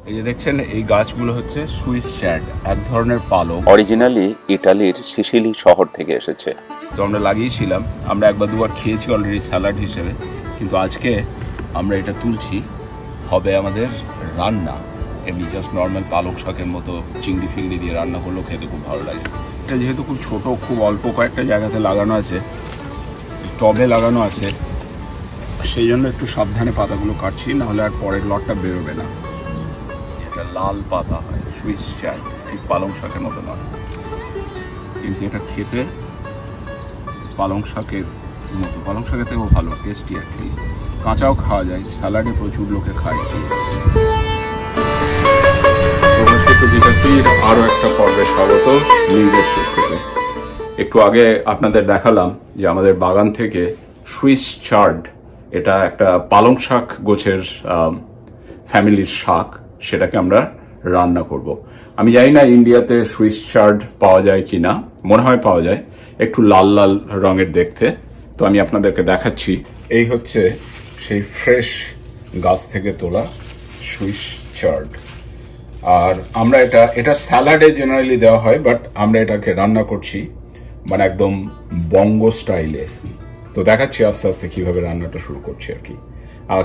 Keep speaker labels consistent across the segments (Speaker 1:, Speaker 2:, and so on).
Speaker 1: এই যে দেখছেন এই গাছগুলো হচ্ছে সুইস চ্যাড, এক ধরনের পালং,
Speaker 2: অরিজিনালি ইটালির সিসিলি শহর থেকে এসেছে।
Speaker 1: তো আমরা লাগিয়েছিলাম, আমরা একবার দুবার খেয়েছি অলরেডি স্যালাড হিসেবে, কিন্তু আজকে আমরা এটা তুলছি, হবে আমাদের রান্না। এমনি জাস্ট নর্মাল পালং শাকের মতো চিংড়ি ফিংড়ি দিয়ে রান্না করলেও খেতে খুব ভালো লাগে। এটা যেহেতু খুব ছোট, খুব অল্প কয়েকটা জায়গাতে লাগানো আছে, টবে লাগানো আছে, সেই জন্য একটু সাবধানে পাতাগুলো কাটছি, নাহলে আর পরের লটটা বেরোবে না। এটা লাল পাতা হয়, সুইস চ্যাড, ঠিক পালং শাকের মতো নয়, কিন্তু এটা খেতে পালং শাকের মতো, পালং শাকের থেকেও ভালো টেস্টি অ্যাকচুয়ালি। কাঁচাও খাওয়া যায়, স্যালাডে প্রচুর লোকে খায়। আরো একটা পর্বে স্বাগত নিজের থেকে। একটু আগে আপনাদের দেখালাম যে আমাদের বাগান থেকে সুইস চার্ড, এটা একটা পালং শাক গোছের ফ্যামিলির শাক, সেটাকে আমরা রান্না করব। আমি জানি না ইন্ডিয়াতে সুইস চার্ড পাওয়া যায় কিনা, মনে হয় পাওয়া যায়, একটু লাল লাল রঙের দেখতে। তো আমি আপনাদেরকে দেখাচ্ছি, এই হচ্ছে সেই ফ্রেশ গাছ থেকে তোলা সুইস চার্ড। আর আমরা এটা স্যালাডে জেনারেলি দেওয়া হয়, বাট আমরা এটাকে রান্না করছি মানে একদম বঙ্গ স্টাইলে। তো দেখাচ্ছি আস্তে আস্তে কিভাবে রান্নাটা শুরু করছি আর কি।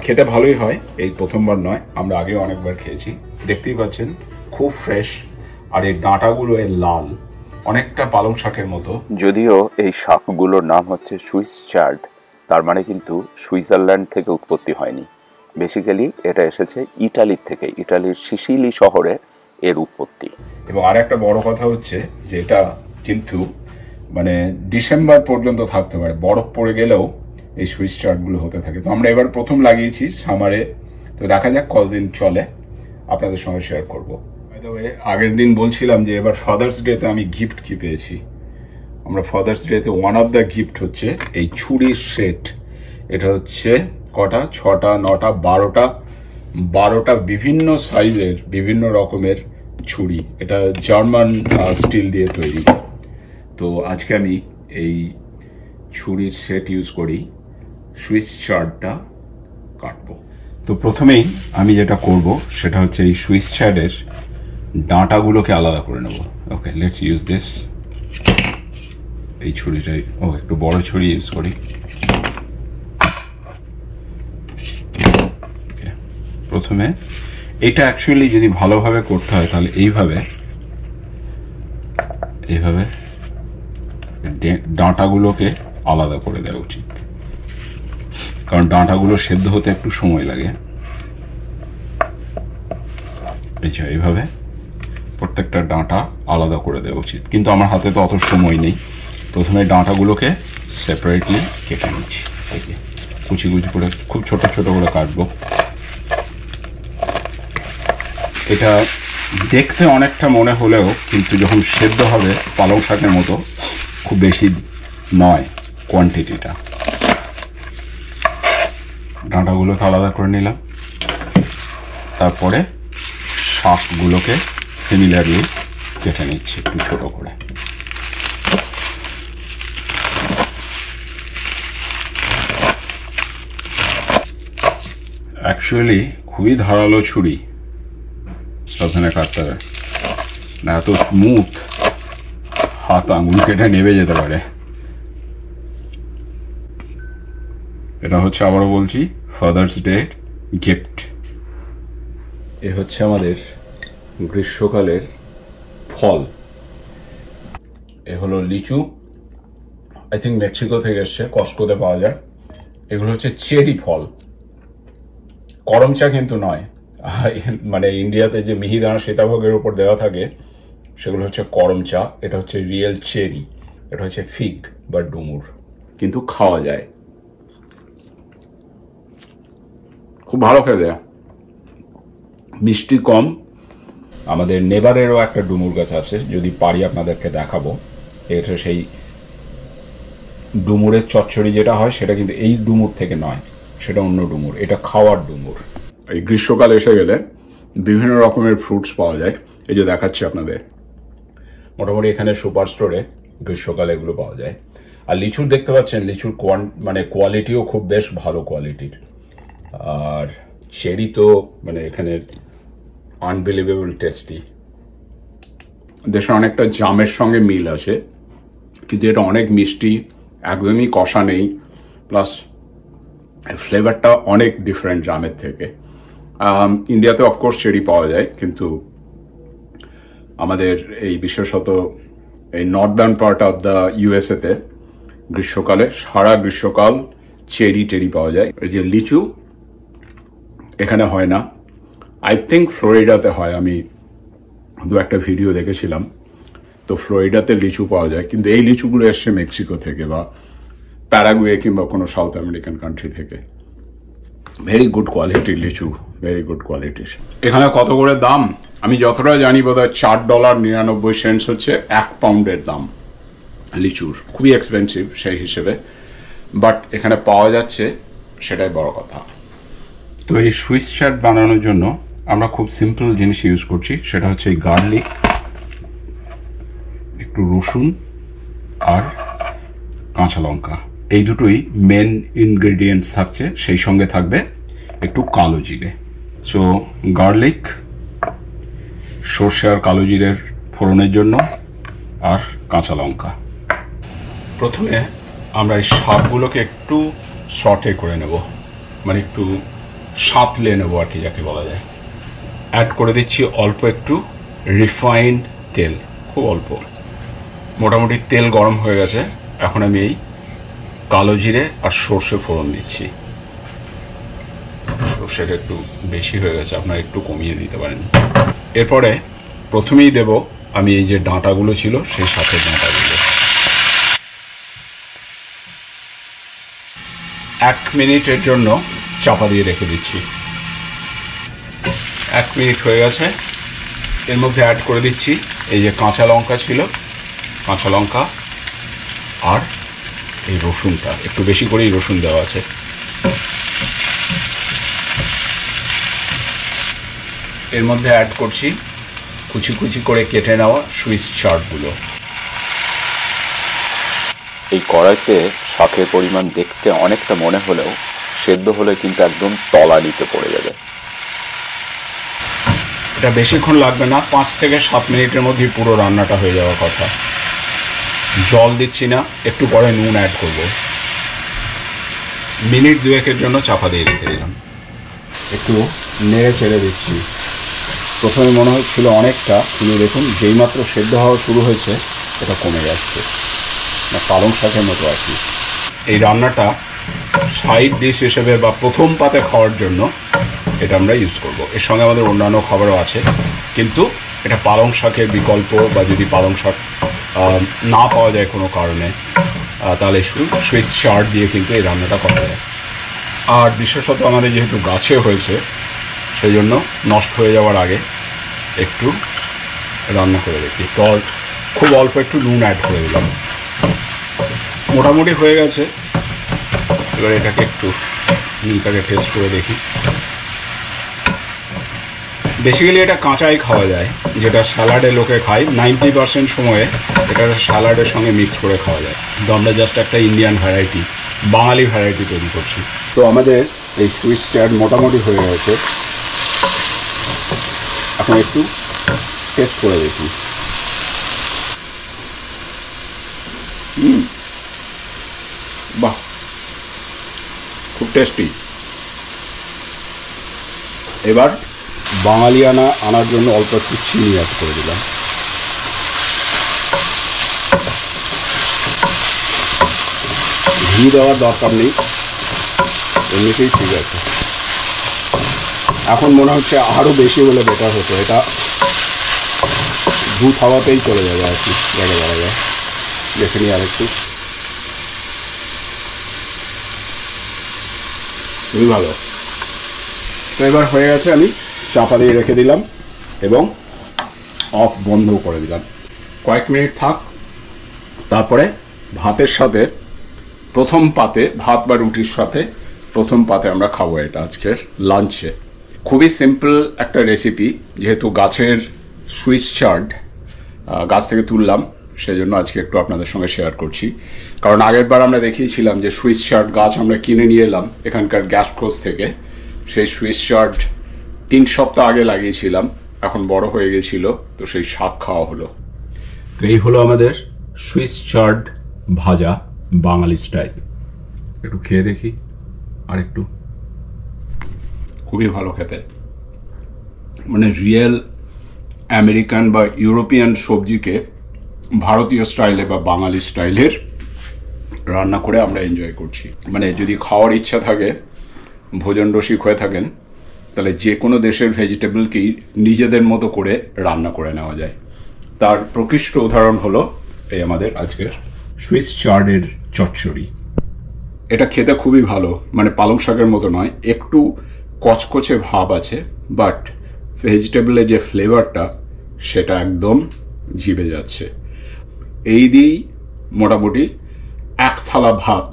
Speaker 1: খেতে ভালোই হয়, এই প্রথমবার নয়, আমরা আগে অনেকবার খেয়েছি। দেখতেই পাচ্ছেন খুব ফ্রেশ, আর এই ডাঁটাগুলো এর লাল, অনেকটা পালং শাকের মতো।
Speaker 2: যদিও এই শাকগুলোর নাম হচ্ছে সুইস চার্ড, তার মানে কিন্তু সুইজারল্যান্ড থেকে উৎপত্তি হয়নি। বেসিক্যালি এটা এসেছে ইটালির থেকে, ইটালির সিসিলি শহরে এর উৎপত্তি।
Speaker 1: এবং আর একটা বড় কথা হচ্ছে যে এটা কিন্তু মানে ডিসেম্বর পর্যন্ত থাকতে পারে, বরফ পড়ে গেলেও এই সুইস চার্টগুলো হতে থাকে। তো আমরা এবার প্রথম লাগিয়েছি সামারে, তো দেখা যাক কতদিন চলে, আপনাদের সঙ্গে শেয়ার করবো। আগের দিন বলছিলাম যে এবার ফাদার্স ডেতে আমি গিফট কি পেয়েছি। আমরা ফাদার্স ডেতে ওয়ান অফ দ্য গিফট হচ্ছে এই ছুরির সেট। এটা হচ্ছে কটা, 6টা 9টা 12টা বিভিন্ন সাইজের বিভিন্ন রকমের ছুরি। এটা জার্মান স্টিল দিয়ে তৈরি। তো আজকে আমি এই ছুরির সেট ইউজ করি সুইস চার্ডটা কাটবো। তো প্রথমেই আমি যেটা করব সেটা হচ্ছে এই সুইস চার্ডের ডাঁটাগুলোকে আলাদা করে নেব। ওকে, লেটস ইউজ দিস। এই ছুরিটাই, একটু বড় ছুরি ইউজ করি। প্রথমে এটা অ্যাকচুয়ালি যদি ভালোভাবে করতে হয় তাহলে এইভাবে ডাঁটাগুলোকে আলাদা করে দেওয়া উচিত, কারণ ডাঁটাগুলো সেদ্ধ হতে একটু সময় লাগে। এইভাবে প্রত্যেকটা ডাঁটা আলাদা করে দেওয়া উচিত, কিন্তু আমার হাতে তো অত সময় নেই। প্রথমে ডাঁটাগুলোকে সেপারেটলি কেটে নিচ্ছি, কুচি কুচি করে, খুব ছোট ছোট করে কাটবো। এটা দেখতে অনেকটা মনে হলেও কিন্তু যখন সেদ্ধ হবে পালং শাকের মতো খুব বেশি নয় কোয়ান্টিটিটা। ডাঁটাগুলোকে আলাদা করে নিলাম, তারপরে শাকগুলোকে সিমিলারলি কেটে নিচ্ছি একটু ছোট করে। অ্যাকচুয়ালি খুবই ধারালো ছুরি, সাবধানে কাটতে হবে, না এত স্মুথ হাত আঙুল কেটে নেবে যেতে পারে। এটা হচ্ছে, আবারও বলছি, ফাদার্স ডে গিফট। এ হচ্ছে আমাদের গ্রীষ্মকালের ফল। এ হলো লিচু, আই থিঙ্ক মেক্সিকো থেকে এসছে, কস্টকোতে পাওয়া যায়। এগুলো হচ্ছে চেরি ফল, করমচা কিন্তু নয়। মানে ইন্ডিয়াতে যে মিহিদানা সীতাভোগের উপর দেওয়া থাকে সেগুলো হচ্ছে করমচা, এটা হচ্ছে রিয়েল চেরি, এটা হচ্ছে ফিগ বা ডুমুর, কিন্তু খাওয়া যায়, খুব ভালো খেতে, মিষ্টি কম। আমাদের নেবারেরও একটা ডুমুর গাছ আছে, যদি পারি আপনাদেরকে দেখাবো। এটা সেই ডুমুরের চচ্চড়ি যেটা হয় সেটা কিন্তু এই ডুমুর থেকে নয়, সেটা অন্য ডুমুর, এটা খাওয়ার ডুমুর। এই গ্রীষ্মকাল এসে গেলে বিভিন্ন রকমের ফ্রুটস পাওয়া যায়, এই যে দেখাচ্ছি আপনাদের। মোটামুটি এখানে সুপার স্টোরে গ্রীষ্মকালে এগুলো পাওয়া যায়। আর লিচুর দেখতে পাচ্ছেন, লিচুর মানে কোয়ালিটিও খুব বেশ ভালো কোয়ালিটির। আর চেরি তো মানে এখানে আনবিলিভেবল টেস্টি। দেশে অনেকটা জামের সঙ্গে মিল আছে, কিন্তু এটা অনেক মিষ্টি, একদমই কষা নেই, প্লাস ফ্লেভারটা অনেক ডিফারেন্ট জামের থেকে। ইন্ডিয়াতে অফকোর্স চেরি পাওয়া যায়, কিন্তু আমাদের এই বিশেষত এই নর্দার্ন পার্ট অফ দ্য ইউএসএ-তে গ্রীষ্মকালে সারা গ্রীষ্মকাল চেরি পাওয়া যায়। এই যে লিচু এখানে হয় না, আই থিঙ্ক ফ্লোরিডাতে হয়, আমি দু একটা ভিডিও দেখেছিলাম। তো ফ্লোরিডাতে লিচু পাওয়া যায়, কিন্তু এই লিচুগুলো এসছে মেক্সিকো থেকে বা প্যারাগুয়ে কিংবা কোনো সাউথ আমেরিকান কান্ট্রি থেকে। ভেরি গুড কোয়ালিটির লিচু, ভেরি গুড কোয়ালিটির। এখানে কত করে দাম আমি যতটা জানি বোধহয় $4.99 হচ্ছে 1 পাউন্ডের দাম লিচুর। খুবই এক্সপেন্সিভ সেই হিসেবে, বাট এখানে পাওয়া যাচ্ছে, সেটাই বড় কথা। তো এই সুইস চাট বানানোর জন্য আমরা খুব সিম্পল জিনিস ইউজ করছি, সেটা হচ্ছে এই গার্লিক, একটু রসুন আর কাঁচা লঙ্কা, এই দুটোই মেন ইনগ্রেডিয়েন্টস থাকছে। সেই সঙ্গে থাকবে একটু কালো জিরে। সো গার্লিক, সর্ষে আর কালো জিরের ফোড়নের জন্য, আর কাঁচা লঙ্কা। প্রথমে আমরা এই শাকগুলোকে একটু সটে করে নেব, মানে একটু সাঁতলে নেবো আর কি, যাকে বলা যায়। অ্যাড করে দিচ্ছি অল্প একটু রিফাইন্ড তেল, খুব অল্প। মোটামুটি তেল গরম হয়ে গেছে, এখন আমি এই কালো জিরে আর সর্ষে ফোড়ন দিচ্ছি। সর্ষেটা একটু বেশি হয়ে গেছে, আপনারা একটু কমিয়ে দিতে পারেন। এরপরে প্রথমেই দেব আমি এই যে ডাঁটাগুলো ছিল সেই শাকের ডাঁটাগুলো। 1 মিনিটের জন্য চাপা দিয়ে রেখে দিচ্ছি। 1 মিনিট হয়ে গেছে। এর মধ্যে অ্যাড করে দিচ্ছি এই যে কাঁচা লঙ্কা ছিল, কাঁচা লঙ্কা আর এই রসুনটা, একটু বেশি করেই রসুন দেওয়া আছে। এর মধ্যে অ্যাড করছি কুচি কুচি করে কেটে নেওয়া সুইস চার্টগুলো।
Speaker 2: এই কড়াইতে শাকের পরিমাণ দেখতে অনেকটা মনে হলেও সেদ্ধ হলে কিন্তু একদম তলানিতে পড়ে যাবে।
Speaker 1: এটা বেশিক্ষণ লাগবে না, 5 থেকে 7 মিনিটের মধ্যে পুরো রান্নাটা হয়ে যাওয়ার কথা। জল দিচ্ছি না, একটু পরে নুন অ্যাড করব। মিনিট 2-এর জন্য চাপা দিয়ে রেখে দিলাম। একটু নেড়ে চেড়ে দিচ্ছি। প্রথমে মনে হচ্ছিল অনেকটা, কিন্তু দেখুন যেইমাত্র সেদ্ধ হওয়া শুরু হয়েছে এটা কমে যাচ্ছে, না পালং শাকের মতো আর কি। এই রান্নাটা সাইড ডিশ হিসেবে বা প্রথম পাতে খাওয়ার জন্য এটা আমরা ইউজ করব। এর সঙ্গে আমাদের অন্যান্য খাবারও আছে, কিন্তু এটা পালং শাকের বিকল্প, বা যদি পালং শাক না পাওয়া যায় কোনো কারণে, তাহলে সুইস চাট দিয়ে কিন্তু এই রান্নাটা করা যায়। আর বিশেষত আমাদের যেহেতু গাছে হয়েছে, সেই জন্য নষ্ট হয়ে যাওয়ার আগে একটু রান্না করে দেখি। তো খুব অল্প একটু নুন অ্যাড করে দিলাম। মোটামুটি হয়ে গেছে। এবার এটাকে একটু নুনটাকে টেস্ট করে দেখি। বেসিক্যালি এটা কাঁচাই খাওয়া যায়, যেটা স্যালাডে লোকে খায়। 90% সময়ে এটা স্যালাডের সঙ্গে মিক্স করে খাওয়া যায়। তো আমরা জাস্ট একটা ইন্ডিয়ান ভ্যারাইটি, বাঙালি ভ্যারাইটি তৈরি করছি। তো আমাদের এই সুইস চাট মোটামুটি হয়ে গেছে। এখন একটু টেস্ট করে দেখি। বাহ, খুব টেস্টি। এবার বাঙালিয়ানা আনার জন্য অল্প একটু চিনি অ্যাড করে দিলাম। ঘি দেওয়ার দরকার নেই, এমনিতেই ঠিক আছে। এখন মনে হচ্ছে আরও বেশি হলে বেটার হতো। এটা দুধ হাওয়াতেই চলে যাবে আর কি, যাকে বলা যায়। দেখে নিই আর একটু। খুবই ভালো। তো এবার হয়ে গেছে, আমি চাপা দিয়ে রেখে দিলাম এবং অফ বন্ধ করে দিলাম। কয়েক মিনিট থাক, তারপরে ভাতের সাথে প্রথম পাতে, ভাত বা রুটির সাথে প্রথম পাতে আমরা খাবো এটা আজকের লাঞ্চে। খুবই সিম্পল একটা রেসিপি, যেহেতু গাছের সুইস চাট গাছ থেকে তুললাম, সেই জন্য আজকে একটু আপনাদের সঙ্গে শেয়ার করছি। কারণ আগের বার আমরা দেখিয়েছিলাম যে সুইস চাট গাছ আমরা কিনে নিয়ে এলাম এখানকার গ্যাস্ট্রোস থেকে। সেই সুইস চাট 3 সপ্তাহ আগে লাগিয়েছিলাম, এখন বড় হয়ে গেছিল, তো সেই শাক খাওয়া হলো। তো এই হলো আমাদের সুইস চার্ড ভাজা বাঙালি স্টাইল। একটু খেয়ে দেখি, আর একটু। খুবই ভালো খেতে, মানে রিয়েল আমেরিকান বা ইউরোপিয়ান সবজিকে ভারতীয় স্টাইলে বা বাঙালি স্টাইলের রান্না করে আমরা এনজয় করছি। মানে যদি খাওয়ার ইচ্ছা থাকে, ভোজন রসিক হয়ে থাকেন, তাহলে যে কোনো দেশের ভেজিটেবলকেই নিজেদের মতো করে রান্না করে নেওয়া যায়। তার প্রকৃষ্ট উদাহরণ হলো এই আমাদের আজকের সুইস চার্ডের চচ্চড়ি। এটা খেতে খুবই ভালো, মানে পালং শাকের মতো নয়, একটু কচকচে ভাব আছে, বাট ভেজিটেবলের যে ফ্লেভারটা সেটা একদম জিভে যাচ্ছে। এই দিয়েই মোটামুটি এক থালা ভাত,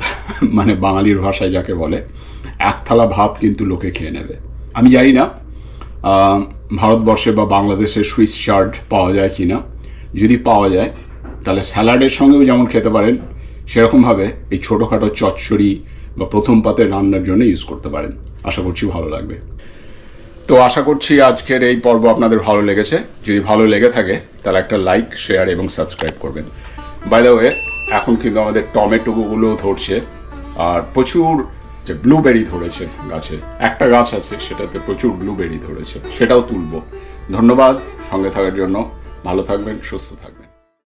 Speaker 1: মানে বাঙালির ভাষায় যাকে বলে এক থালা ভাত কিন্তু লোকে খেয়ে নেবে। আমি জানি না ভারতবর্ষে বা বাংলাদেশে সুইস চার্ড পাওয়া যায় কি না। যদি পাওয়া যায় তাহলে স্যালাডের সঙ্গেও যেমন খেতে পারেন, সেরকমভাবে এই ছোটোখাটো চচ্চড়ি বা প্রথম পাতের রান্নার জন্য ইউজ করতে পারেন। আশা করছি ভালো লাগবে। তো আশা করছি আজকের এই পর্ব আপনাদের ভালো লেগেছে। যদি ভালো লেগে থাকে তাহলে একটা লাইক, শেয়ার এবং সাবস্ক্রাইব করবেন। বাই দ্য ওয়ে, এখন কিন্তু আমাদের টমেটোগুলো ধরছে, আর প্রচুর যে ব্লুবেরি ধরেছে গাছে। একটা গাছ আছে সেটাতে প্রচুর ব্লুবেরি ধরেছে, সেটাও তুলবো। ধন্যবাদ সঙ্গে থাকার জন্য। ভালো থাকবেন, সুস্থ থাকবেন।